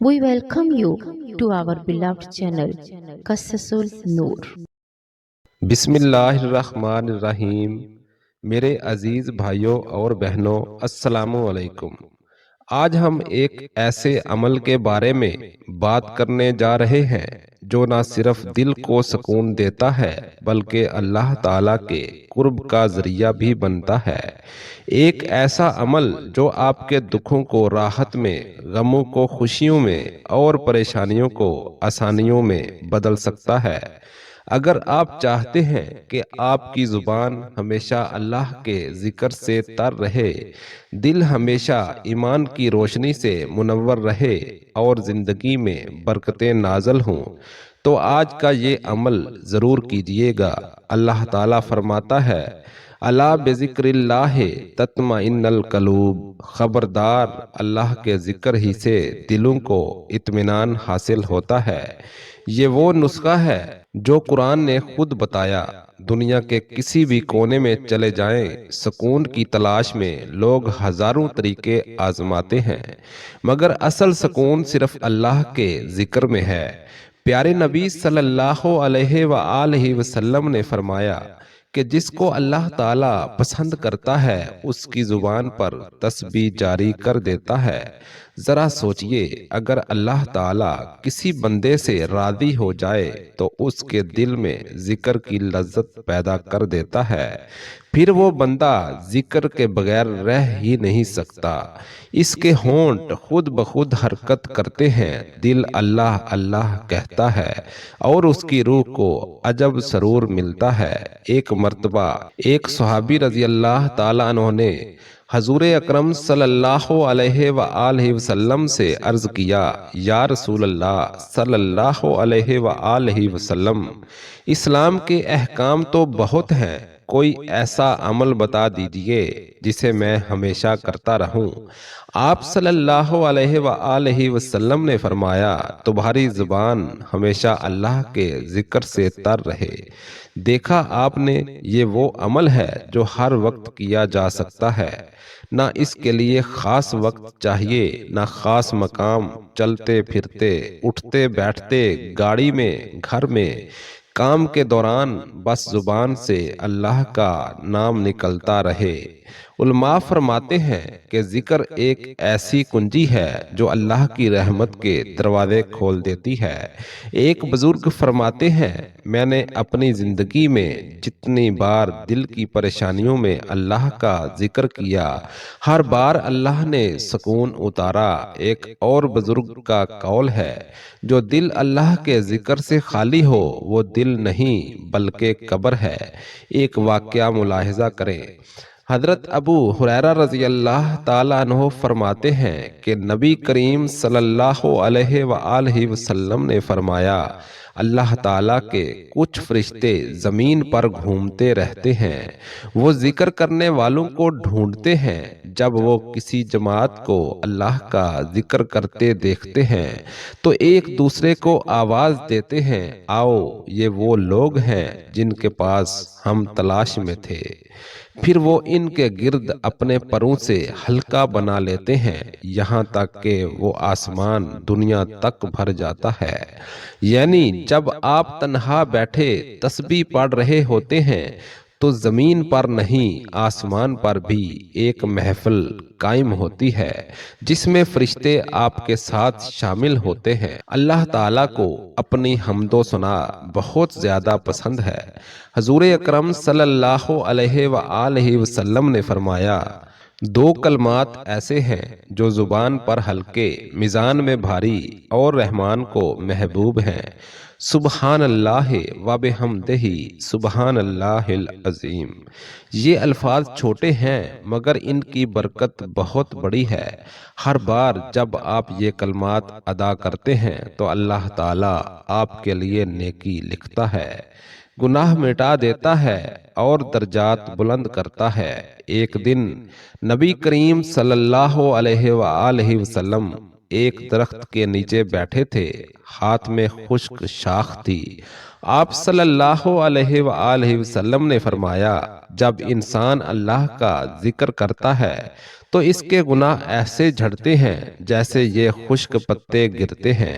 We welcome you to our beloved channel, Qasasul Noor. بسم اللہ الرحمن الرحیم۔ میرے عزیز بھائیوں اور بہنوں، السلام علیکم۔ آج ہم ایک ایسے عمل کے بارے میں بات کرنے جا رہے ہیں جو نہ صرف دل کو سکون دیتا ہے بلکہ اللہ تعالیٰ کے قرب کا ذریعہ بھی بنتا ہے۔ ایک ایسا عمل جو آپ کے دکھوں کو راحت میں، غموں کو خوشیوں میں اور پریشانیوں کو آسانیوں میں بدل سکتا ہے۔ اگر آپ چاہتے ہیں کہ آپ کی زبان ہمیشہ اللہ کے ذکر سے تر رہے، دل ہمیشہ ایمان کی روشنی سے منور رہے اور زندگی میں برکتیں نازل ہوں، تو آج کا یہ عمل ضرور کیجیے گا۔ اللہ تعالیٰ فرماتا ہے، الا بذکر اللہ تطمئن القلوب، خبردار اللہ کے ذکر ہی سے دلوں کو اطمینان حاصل ہوتا ہے۔ یہ وہ نسخہ ہے جو قرآن نے خود بتایا۔ دنیا کے کسی بھی کونے میں چلے جائیں، سکون کی تلاش میں لوگ ہزاروں طریقے آزماتے ہیں، مگر اصل سکون صرف اللہ کے ذکر میں ہے۔ پیارے نبی صلی اللہ علیہ وآلہ وسلم نے فرمایا کہ جس کو اللہ تعالیٰ پسند کرتا ہے اس کی زبان پر تسبیح جاری کر دیتا ہے۔ ذرا سوچئے، اگر اللہ تعالیٰ کسی بندے سے راضی ہو جائے تو اس کے دل میں ذکر کی لذت پیدا کر دیتا ہے، پھر وہ بندہ ذکر کے بغیر رہ ہی نہیں سکتا۔ اس کے ہونٹ خود بخود حرکت کرتے ہیں، دل اللہ اللہ کہتا ہے اور اس کی روح کو عجب سرور ملتا ہے۔ ایک مرتبہ ایک صحابی رضی اللہ تعالیٰ عنہ نے حضور اکرم صلی اللہ علیہ وآلہ وسلم سے عرض کیا، یا رسول اللہ صلی اللہ علیہ وآلہ وسلم، اسلام کے احکام تو بہت ہیں، کوئی ایسا عمل بتا دیجئے جسے میں ہمیشہ کرتا رہوں۔ آپ صلی اللہ علیہ وآلہ وسلم نے فرمایا، تمہاری زبان ہمیشہ اللہ کے ذکر سے تر رہے۔ دیکھا آپ نے، یہ وہ عمل ہے جو ہر وقت کیا جا سکتا ہے، نہ اس کے لیے خاص وقت چاہیے، نہ خاص مقام، چلتے پھرتے، اٹھتے بیٹھتے، گاڑی میں، گھر میں، کام کے دوران بس زبان سے اللہ کا نام نکلتا رہے۔ علماء فرماتے ہیں کہ ذکر ایک ایسی کنجی ہے جو اللہ کی رحمت کے دروازے کھول دیتی ہے۔ ایک بزرگ فرماتے ہیں، میں نے اپنی زندگی میں جتنی بار دل کی پریشانیوں میں اللہ کا ذکر کیا، ہر بار اللہ نے سکون اتارا۔ ایک اور بزرگ کا قول ہے، جو دل اللہ کے ذکر سے خالی ہو وہ دل نہیں بلکہ قبر ہے۔ ایک واقعہ ملاحظہ کریں۔ حضرت ابو ہریرہ رضی اللہ تعالیٰ عنہ فرماتے ہیں کہ نبی کریم صلی اللہ علیہ وآلہ وسلم نے فرمایا، اللہ تعالیٰ کے کچھ فرشتے زمین پر گھومتے رہتے ہیں، وہ ذکر کرنے والوں کو ڈھونڈتے ہیں۔ جب وہ کسی جماعت کو اللہ کا ذکر کرتے دیکھتے ہیں تو ایک دوسرے کو آواز دیتے ہیں، آؤ یہ وہ لوگ ہیں جن کے پاس ہم تلاش میں تھے۔ پھر وہ ان کے گرد اپنے پروں سے حلقہ بنا لیتے ہیں، یہاں تک کہ وہ آسمان دنیا تک بھر جاتا ہے۔ یعنی جب آپ تنہا بیٹھے تسبیح پڑھ رہے ہوتے ہیں تو زمین پر نہیں، آسمان پر بھی ایک محفل قائم ہوتی ہے جس میں فرشتے آپ کے ساتھ شامل ہوتے ہیں۔ اللہ تعالیٰ کو اپنی حمد و ثنا بہت زیادہ پسند ہے۔ حضور اکرم صلی اللہ علیہ وآلہ وسلم نے فرمایا، دو کلمات ایسے ہیں جو زبان پر ہلکے، میزان میں بھاری اور رحمان کو محبوب ہیں، سبحان اللہ و بحمدہ سبحان اللہ العظیم۔ یہ الفاظ چھوٹے ہیں مگر ان کی برکت بہت بڑی ہے۔ ہر بار جب آپ یہ کلمات ادا کرتے ہیں تو اللہ تعالیٰ آپ کے لیے نیکی لکھتا ہے، گناہ مٹا دیتا ہے اور درجات بلند کرتا ہے۔ ایک دن نبی کریم صلی اللہ علیہ وآلہ وسلم ایک درخت کے نیچے بیٹھے تھے، ہاتھ میں خشک شاخ تھی آپ صلی اللہ علیہ وآلہ وسلم نے فرمایا، جب انسان اللہ کا ذکر کرتا ہے تو اس کے گناہ ایسے جھڑتے ہیں جیسے یہ خشک پتے گرتے ہیں۔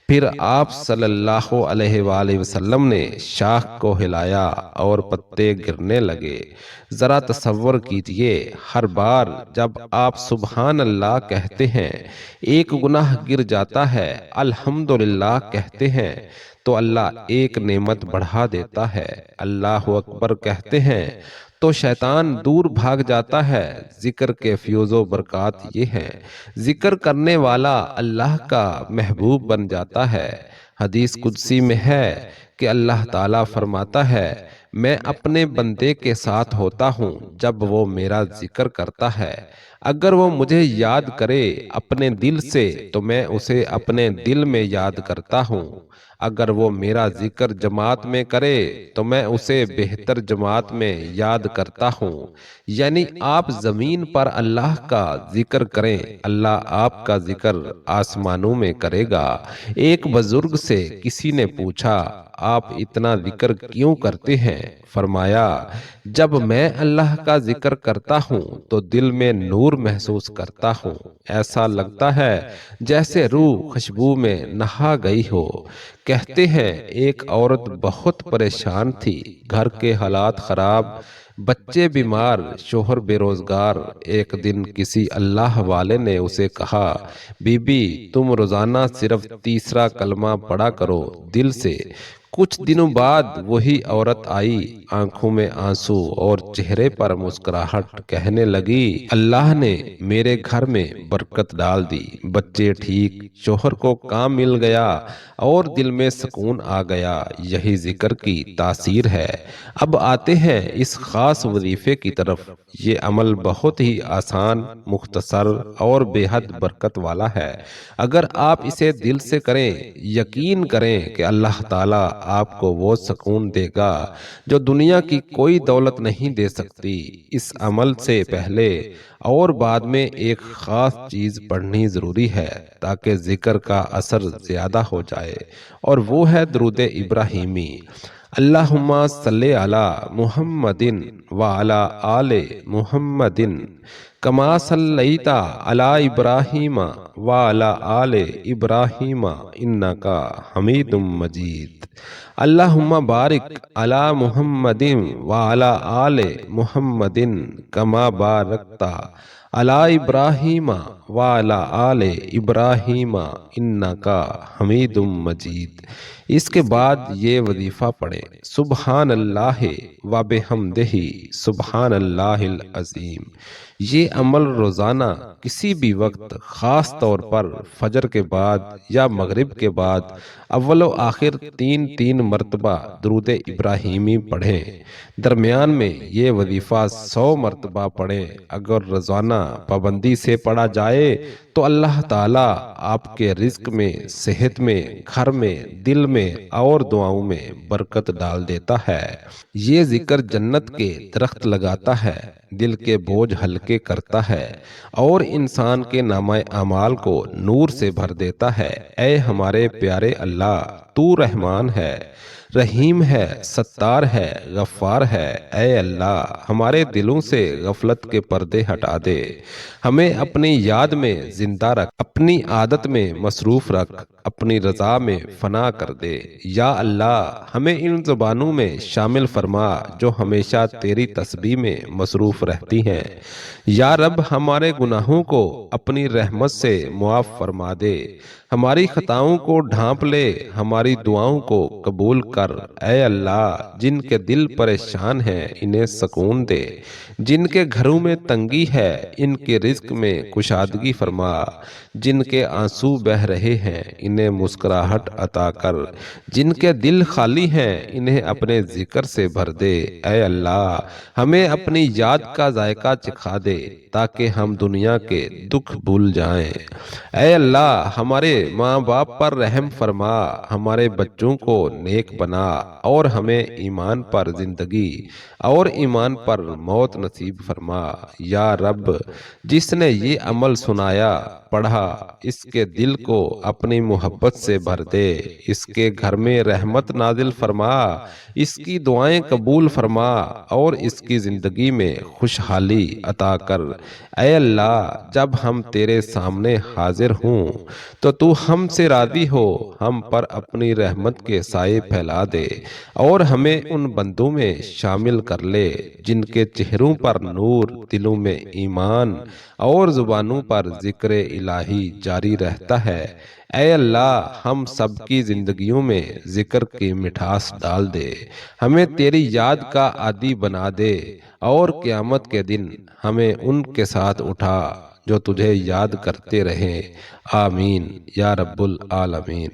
پھر آپ صلی اللہ علیہ وآلہ وسلم نے شاخ کو ہلایا اور پتے گرنے لگے۔ ذرا تصور کیجئے، ہر بار جب آپ سبحان اللہ کہتے ہیں ایک گناہ گر جاتا ہے، الحمدللہ کہتے ہیں تو اللہ ایک نعمت بڑھا دیتا ہے، اللہ اکبر کہتے ہیں تو شیطان دور بھاگ جاتا ہے۔ ذکر کے فیوز و برکات یہ ہیں، ذکر کرنے والا اللہ کا محبوب بن جاتا ہے۔ حدیث قدسی میں ہے کہ اللہ تعالیٰ فرماتا ہے، میں اپنے بندے کے ساتھ ہوتا ہوں جب وہ میرا ذکر کرتا ہے، اگر وہ مجھے یاد کرے اپنے دل سے تو میں اسے اپنے دل میں یاد کرتا ہوں، اگر وہ میرا ذکر جماعت میں کرے تو میں اسے بہتر جماعت میں یاد کرتا ہوں۔ یعنی آپ زمین پر اللہ کا ذکر کریں، اللہ آپ کا ذکر آسمانوں میں کرے گا۔ ایک بزرگ سے کسی نے پوچھا، آپ اتنا ذکر کیوں کرتے ہیں؟ فرمایا، جب میں اللہ کا ذکر کرتا ہوں تو دل میں نور محسوس کرتا ہوں، ایسا لگتا ہے جیسے روح خوشبو میں نہا گئی ہو۔ کہتے ہیں ایک عورت بہت پریشان تھی، گھر کے حالات خراب، بچے بیمار، شوہر بے روزگار۔ ایک دن کسی اللہ والے نے اسے کہا، بی بی تم روزانہ صرف تیسرا کلمہ پڑھا کرو دل سے۔ کچھ دنوں بعد وہی عورت آئی، آنکھوں میں آنسو اور چہرے پر مسکراہٹ، کہنے لگی، اللہ نے میرے گھر میں برکت ڈال دی، بچے ٹھیک، شوہر کو کام مل گیا اور دل میں سکون آ گیا۔ یہی ذکر کی تاثیر ہے۔ اب آتے ہیں اس خاص وظیفے کی طرف۔ یہ عمل بہت ہی آسان، مختصر اور بے حد برکت والا ہے۔ اگر آپ اسے دل سے کریں، یقین کریں کہ اللہ تعالیٰ آپ کو وہ سکون دے گا جو دنیا کی کوئی دولت نہیں دے سکتی۔ اس عمل سے پہلے اور بعد میں ایک خاص چیز پڑھنی ضروری ہے تاکہ ذکر کا اثر زیادہ ہو جائے، اور وہ ہے درود ابراہیمی۔ اللہم صلی علی محمد وعلی آل محمد کما صلیت علی ابراہیم وعلی آل ابراہیم انک حمید مجید۔ اللہم بارک علی محمد وعلی آل محمد کما بارکت علی ابراہیم وعلی آل ابراہیم انک حمید مجید۔ اس کے بعد یہ وظیفہ پڑھیں، سبحان اللہ و بحمدہ سبحان اللہ العظیم۔ یہ عمل روزانہ کسی بھی وقت، خاص طور پر فجر کے بعد یا مغرب کے بعد، اول و آخر 3 مرتبہ درود ابراہیمی پڑھیں۔ درمیان میں یہ وظیفہ 100 مرتبہ پڑھیں۔ اگر روزانہ پابندی سے پڑھا جائے تو اللہ تعالیٰ آپ کے رزق میں، صحت میں، گھر میں، دل میں اور دعاؤں میں برکت ڈال دیتا ہے۔ یہ ذکر جنت کے درخت لگاتا ہے، دل کے بوجھ ہلکے کرتا ہے اور انسان کے نامہ اعمال کو نور سے بھر دیتا ہے۔ اے ہمارے پیارے اللہ، تو رحمان ہے، رحیم ہے، ستار ہے، غفار ہے۔ اے اللہ، ہمارے دلوں سے غفلت کے پردے ہٹا دے، ہمیں اپنی یاد میں زندہ رکھ، اپنی عادت میں مصروف رکھ، اپنی رضا میں فنا کر دے۔ یا اللہ، ہمیں ان زبانوں میں شامل فرما جو ہمیشہ تیری تسبیح میں مصروف رہتی ہیں۔ یا رب، ہمارے گناہوں کو اپنی رحمت سے معاف فرما دے، ہماری خطاؤں کو ڈھانپ لے، ہماری دعاؤں کو قبول کر۔ اے اللہ، جن کے دل پریشان ہیں انہیں سکون دے، جن کے گھروں میں تنگی ہے ان کے رزق میں کشادگی فرما، جن کے آنسو بہہ رہے ہیں انہیں مسکراہٹ عطا کر، جن کے دل خالی ہیں انہیں اپنے ذکر سے بھر دے۔ اے اللہ، ہمیں اپنی یاد کا ذائقہ چکھا دے، تاکہ ہم دنیا کے دکھ بھول جائیں۔ اے اللہ ہمارے ماں باپ پر رحم فرما، ہمارے بچوں کو نیک بنا اور ہمیں ایمان پر زندگی اور ایمان پر موت نصیب فرما۔ یا رب، جس نے یہ عمل سنایا پڑھا، اس کے دل کو اپنی محبت سے بھر دے، اس کے گھر میں رحمت نازل فرما، اس کی دعائیں قبول فرما اور اس کی زندگی میں خوشحالی عطا کر۔ اے اللہ، جب ہم تیرے سامنے حاضر ہوں تو ہم سے راضی ہو، ہم پر اپنی رحمت کے سائے پھیلا دے اور ہمیں ان بندوں میں شامل کر لے جن کے چہروں پر نور، دلوں میں ایمان اور زبانوں پر ذکر الہی جاری رہتا ہے۔ اے اللہ، ہم سب کی زندگیوں میں ذکر کی مٹھاس ڈال دے، ہمیں تیری یاد کا عادی بنا دے اور قیامت کے دن ہمیں ان کے ساتھ اٹھا جو تجھے یاد کرتے رہیں۔ آمین یا رب العالمین۔